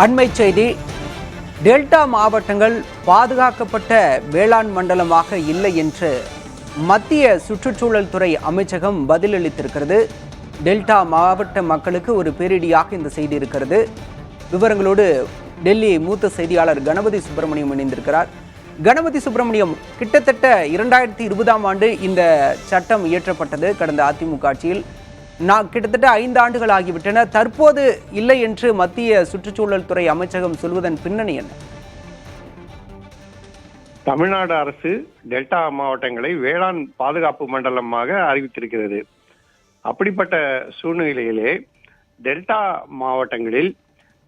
அண்மை செய்தி. டெல்டா மாவட்டங்கள் பாதுகாக்கப்பட்ட வேளாண் மண்டலமாக இல்லை என்று மத்திய சுற்றுச்சூழல் துறை அமைச்சகம் பதிலளித்திருக்கிறது. டெல்டா மாவட்ட மக்களுக்கு ஒரு பேரிடியாக இந்த செய்தி இருக்கிறது. விவரங்களோடு டெல்லி மூத்த செய்தியாளர் கணபதி சுப்பிரமணியம் இணைந்திருக்கிறார். கணபதி சுப்பிரமணியம், கிட்டத்தட்ட 2020ஆம் ஆண்டு இந்த சட்டம் இயற்றப்பட்டது. கடந்த அதிமுக ஆட்சியில் கிட்டத்தட்ட 5 ஆண்டுகள் ஆகிவிட்டன. தற்போது இல்லை என்று மத்திய சுற்றுச்சூழல் துறை அமைச்சகம் சொல்வதன் பின்னணி என்ன? தமிழ்நாடு அரசு டெல்டா மாவட்டங்களை வேளாண் பாதுகாப்பு மண்டலமாக அறிவித்திருக்கிறது. அப்படிப்பட்ட சூழ்நிலையிலே டெல்டா மாவட்டங்களில்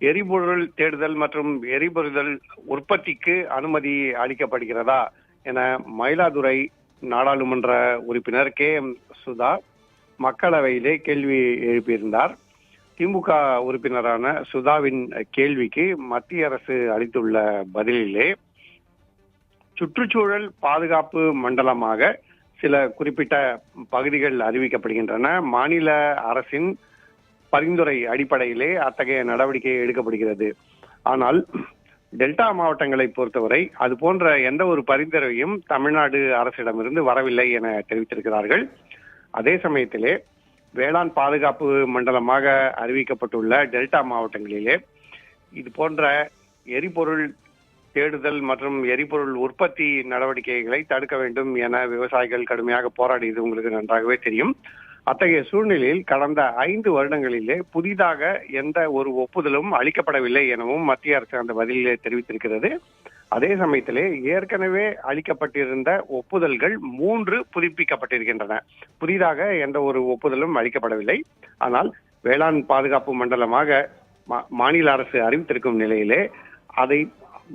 எரிபொருள் தேடுதல் மற்றும் எரிபொருள் உற்பத்திக்கு அனுமதி அளிக்கப்படுகிறதா என மயிலாதுறை நாடாளுமன்ற உறுப்பினர் KM சுதா மக்களவையிலே கேள்வி எழுப்பியிருந்தார். திமுக உறுப்பினரான சுதாவின் கேள்விக்கு மத்திய அரசு அளித்துள்ள பதிலிலே சுற்றுச்சூழல் பாதுகாப்பு மண்டலமாக சில குறிப்பிட்ட பகுதிகள் அறிவிக்கப்படுகின்றன. மாநில அரசின் பரிந்துரை அடிப்படையிலே அத்தகைய நடவடிக்கை எடுக்கப்படுகிறது. ஆனால் டெல்டா மாவட்டங்களை பொறுத்தவரை அது போன்ற எந்த ஒரு பரிந்துரையும் தமிழ்நாடு அரசிடமிருந்து வரவில்லை என தெரிவித்திருக்கிறார்கள். அதே சமயத்திலே வேளாண் பாதுகாப்பு மண்டலமாக அறிவிக்கப்பட்டுள்ள டெல்டா மாவட்டங்களிலே இது போன்ற எரிபொருள் தேடுதல் மற்றும் எரிபொருள் உற்பத்தி நடவடிக்கைகளை தடுக்க வேண்டும் என விவசாயிகள் கடுமையாக போராடியது உங்களுக்கு நன்றாகவே தெரியும். அத்தகைய சூழ்நிலையில் கடந்த 5 வருடங்களிலே புதிதாக எந்த ஒரு ஒப்புதலும் அளிக்கப்படவில்லை எனவும் மத்திய அரசு அந்த பதிலிலே தெரிவித்திருக்கிறது. அதே சமயத்திலே ஏற்கனவே அளிக்கப்பட்டிருந்த ஒப்புதல்கள் 3 புதுப்பிக்கப்பட்டிருக்கின்றன. புதிதாக எந்த ஒரு ஒப்புதலும் அளிக்கப்படவில்லை. ஆனால் வேளாண் பாதுகாப்பு மண்டலமாக மாநில அரசு அறிவித்திருக்கும் நிலையிலே அதை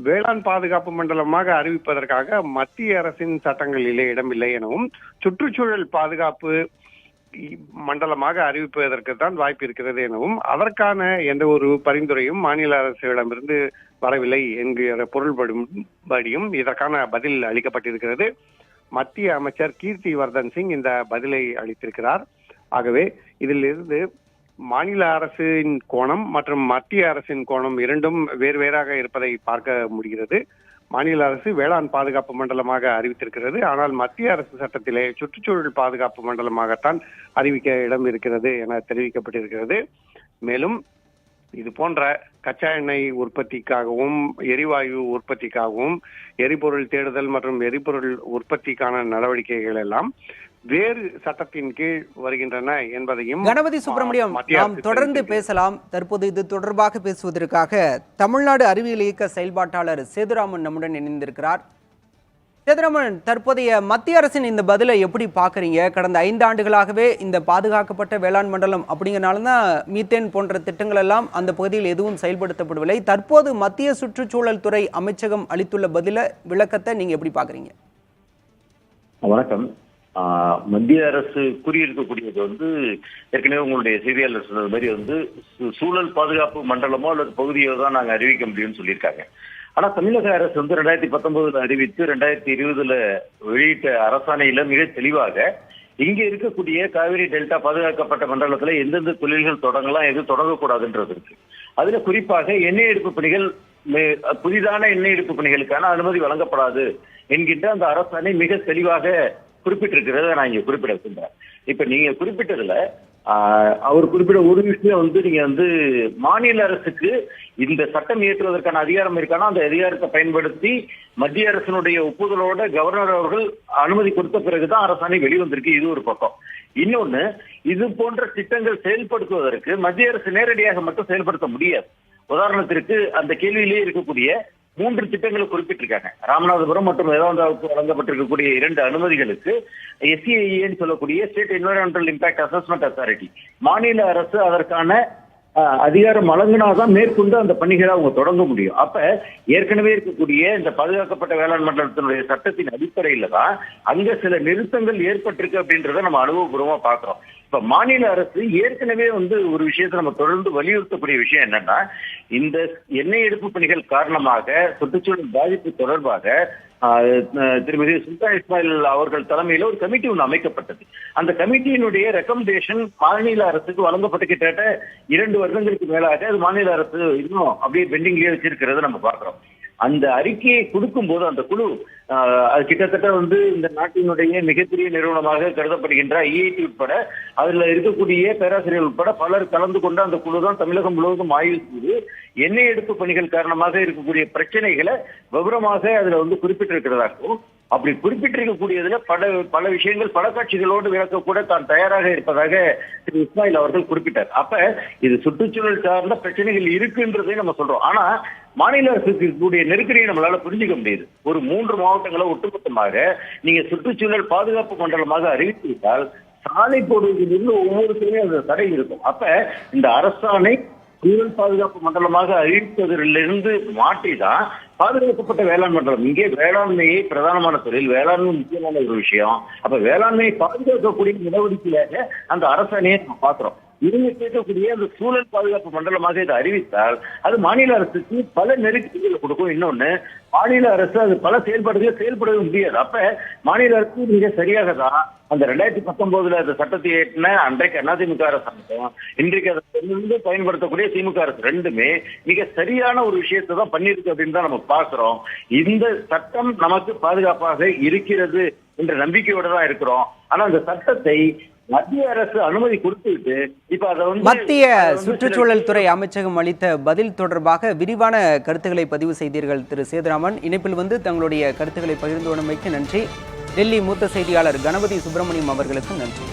வேளாண் பாதுகாப்பு மண்டலமாக அறிவிப்பதற்காக மத்திய அரசின் சட்டங்களிலே இடமில்லை எனவும் சுற்றுச்சூழல் பாதுகாப்பு மண்டலமாக அறிவிப்பதற்கு தான் வாய்ப்பு இருக்கிறது எனவும் அதற்கான எந்த ஒரு பரிந்துரையும் மாநில அரசிடமிருந்து வரவில்லை என்கிற பொருள்படியும் இதற்கான பதில் அளிக்கப்பட்டிருக்கிறது. மத்திய அமைச்சர் கீர்த்தி வர்தன் சிங் இந்த பதிலை அளித்திருக்கிறார். ஆகவே இதிலிருந்து மாநில அரசின் கோணம் மற்றும் மத்திய அரசின் கோணம் இரண்டும் வேறுவேறாக இருப்பதை பார்க்க முடிகிறது. மாநில அரசு வேளாண் பாதுகாப்பு மண்டலமாக அறிவித்திருக்கிறது. ஆனால் மத்திய அரசு சட்டத்திலே சுற்றுச்சூழல் பாதுகாப்பு மண்டலமாகத்தான் அறிவிக்க இடம் இருக்கிறது என தெரிவிக்கப்பட்டிருக்கிறது. மேலும் இது போன்ற கச்சா எண்ணெய் உற்பத்திக்காகவும் எரிவாயு உற்பத்திக்காகவும் எரிபொருள் தேடுதல் மற்றும் எரிபொருள் உற்பத்திக்கான நடவடிக்கைகள் எல்லாம் வேறு சட்டத்தின் கீழ் வருகின்றன என்பதையும் கணபதி சுப்பிரமணியம், நாம் தொடர்ந்து பேசலாம். தற்போது இது தொடர்பாக பேசுவதற்காக தமிழ்நாடு அறிவியல் இயக்க செயல்பாட்டாளர் சேதுராமன் நம்முடன் இணைந்திருக்கிறார். சேதுராமன், தற்போதைய மத்திய அரசின் இந்த பதிலை எப்படி பார்க்குறீங்க? கடந்த 5 ஆண்டுகளாகவே இந்த பாதுகாக்கப்பட்ட வேளாண் மண்டலம் அப்படிங்கிறனால தான் மீத்தேன் போன்ற திட்டங்கள் எல்லாம் அந்த பகுதியில் எதுவும் செயல்படுத்தப்படவில்லை. தற்போது மத்திய சுற்றுச்சூழல் துறை அமைச்சகம் அளித்துள்ள விளக்கத்தை நீங்க எப்படி பார்க்குறீங்க? வணக்கம். மத்திய அரசு கூறியிருக்கக்கூடியது ஏற்கனவே உங்களுடைய செய்தியாளர் சொன்னது மாதிரி சூழல் பாதுகாப்பு மண்டலமோ அல்லது பகுதியோ தான் நாங்கள் அறிவிக்க முடியும்னு சொல்லியிருக்காங்க. ஆனா தமிழக அரசு 2019 அறிவித்து 2020 வெளியிட்ட அரசாணையில மிக தெளிவாக இங்க இருக்கக்கூடிய காவிரி டெல்டா பாதுகாக்கப்பட்ட மண்டலத்துல எந்தெந்த தொழில்கள் தொடங்கலாம், எது தொடங்கக்கூடாதுன்றது இருக்கு. அதுல குறிப்பாக எண்ணெய் எடுப்பு பணிகள், புதிதான எண்ணெய் எடுப்பு பணிகளுக்கான அனுமதி வழங்கப்படாது என்கின்ற அந்த அரசாணை மிக தெளிவாக குறிப்பிட்டிருக்கிறத நான் இங்க குறிப்பிடுறேன். இப்ப நீங்க குறிப்பிட்டதுல அவர் குறிப்பிட்ட ஒரு விஷயம் நீங்க மாநில அரசுக்கு இந்த சட்டம் இயற்றுவதற்கான அதிகாரம் இருக்கானா, அந்த அதிகாரத்தை பயன்படுத்தி மத்திய அரசினுடைய ஒப்புதலோட கவர்னர் அவர்கள் அனுமதி கொடுத்த பிறகுதான் அரசாணை வெளிவந்திருக்கு. இது ஒரு பக்கம். இன்னொன்னு, இது போன்ற திட்டங்கள் செயல்படுத்துவதற்கு மத்திய அரசு நேரடியாக மட்டும் செயல்படுத்த முடியாது. உதாரணத்திற்கு அந்த கேள்வியிலேயே இருக்கக்கூடிய 3 திட்டங்களை குறிப்பிட்டிருக்காங்க. ராமநாதபுரம் மற்றும் வேதாந்தாவுக்கு வழங்கப்பட்டிருக்கக்கூடிய 2 அனுமதிகளுக்கு SEIA சொல்லக்கூடிய state environmental impact assessment authority மாநில அரசு அதற்கான அதிகாரம் வழங்கினாதான் மேற்கொண்டு அந்த பணிகளை அவங்க தொடங்க முடியும். அப்ப ஏற்கனவே இருக்கக்கூடிய இந்த பாதுகாக்கப்பட்ட வேளாண் மண்டலத்தினுடைய சட்டத்தின் அடிப்படையில தான் அங்க சில நிறுத்தங்கள் ஏற்பட்டிருக்கு அப்படின்றத நம்ம அனுபவபூர்வமா பாக்குறோம். இப்ப மாநில அரசு ஏற்கனவே ஒரு விஷயத்தை நம்ம தொடர்ந்து வலியுறுத்தக்கூடிய விஷயம் என்னன்னா, இந்த எண்ணெய் எடுப்பு பணிகள் காரணமாக சுற்றுச்சூழல் பாதிப்பு தொடர்பாக திருமதி சுல்தான் இஸ்மாயில் அவர்கள் தலைமையில ஒரு கமிட்டி ஒன்று அமைக்கப்பட்டது. அந்த கமிட்டியினுடைய ரெக்கமெண்டேஷன் மாநில அரசுக்கு வழங்கப்பட்ட கிட்டத்தட்ட 2 வருடங்களுக்கு மேலாக அது மாநில அரசு இன்னும் அப்படியே பெண்டிங்லயே வச்சிருக்கிறத நம்ம பார்க்கிறோம். அந்த அறிக்கையை கொடுக்கும் போது அந்த குழு அது கிட்டத்தட்ட இந்த நாட்டினுடைய மிகப்பெரிய நிறுவனமாக கருதப்படுகின்ற ஐஐடி உட்பட அதுல இருக்கக்கூடிய பேராசிரியர்கள் உட்பட பலர் கலந்து கொண்ட அந்த குழு தான் தமிழகம் முழுவதும் ஆய்வு செய்து எண்ணெய் எடுப்பு பணிகள் காரணமாக இருக்கக்கூடிய பிரச்சனைகளை விவரமாக அதுல குறிப்பிட்டிருக்கிறதாகவும், அப்படி குறிப்பிட்டிருக்கக்கூடியதுல பல விஷயங்கள் பல காட்சிகளோடு விளக்க கூட தான் தயாராக இருப்பதாக திரு இஸ்மாயில் அவர்கள் குறிப்பிட்டார். அப்ப இது சுற்றுச்சூழல் சார்ந்த பிரச்சனைகள் இருக்குன்றதை நம்ம சொல்றோம். ஆனா மாநில அரசுக்கு இருக்கக்கூடிய நெருக்கடியை நம்மளால புரிஞ்சுக்க முடியுது. ஒரு 3 மாவட்டங்களை ஒட்டுமொத்தமாக நீங்க சுற்றுச்சூழல் பாதுகாப்பு மண்டலமாக அறிவித்துவிட்டால் சாலை போடுவதிலிருந்து ஒவ்வொருத்தருமே அந்த தடை இருக்கும். அப்ப இந்த அரசாணை சூழல் பாதுகாப்பு மண்டலமாக அறிவிப்பதிலிருந்து மாற்றிதான் பாதுகாக்கப்பட்ட வேளாண் மண்டலம். இங்கே வேளாண்மையை பிரதானமான தொழில், வேளாண்மை முக்கியமான ஒரு விஷயம். அப்ப வேளாண்மையை பாதுகாக்கக்கூடிய நடவடிக்கையாக அந்த அரசாணையை நம்ம பார்க்கிறோம். இவங்க கேட்கக்கூடிய அந்த சூழல் பாதுகாப்பு மண்டலமாக இதை அறிவித்தால் அது மாநில அரசுக்கு பல நெருக்கடிகளை கொடுக்கும். இன்னொன்னு, மாநில அரசு அது பல செயல்பாடுகளை செயல்படவே முடியாது. அப்ப மாநில அரசு மிக சரியாக தான் அந்த 2019 அந்த சட்டத்தை ஏற்றின அன்றைக்கு அதிமுக அரசாங்கம், இன்றைக்கு அதை பயன்படுத்தக்கூடிய திமுக அரசு ரெண்டுமே மிக சரியான ஒரு விஷயத்தை தான் பண்ணிருக்கு அப்படின்னு தான் நம்ம பார்க்கிறோம். இந்த சட்டம் நமக்கு பாதுகாப்பாக இருக்கிறது என்ற நம்பிக்கையோட தான் இருக்கிறோம். ஆனா அந்த சட்டத்தை மத்திய அரசு அனுமதி கொடுத்துவிட்டு இப்ப அதை மத்திய சுற்றுச்சூழல் துறை அமைச்சகம் அளித்த பதில் தொடர்பாக விரிவான கருத்துக்களை பதிவு செய்தீர்கள் திரு சேதுராமன். இணைப்பில் தங்களுடைய கருத்துக்களை பகிர்ந்து கொண்டமைக்கு நன்றி. டெல்லி மூத்த செய்தியாளர் கணபதி சுப்பிரமணியம் அவர்களுக்கும் நன்றி.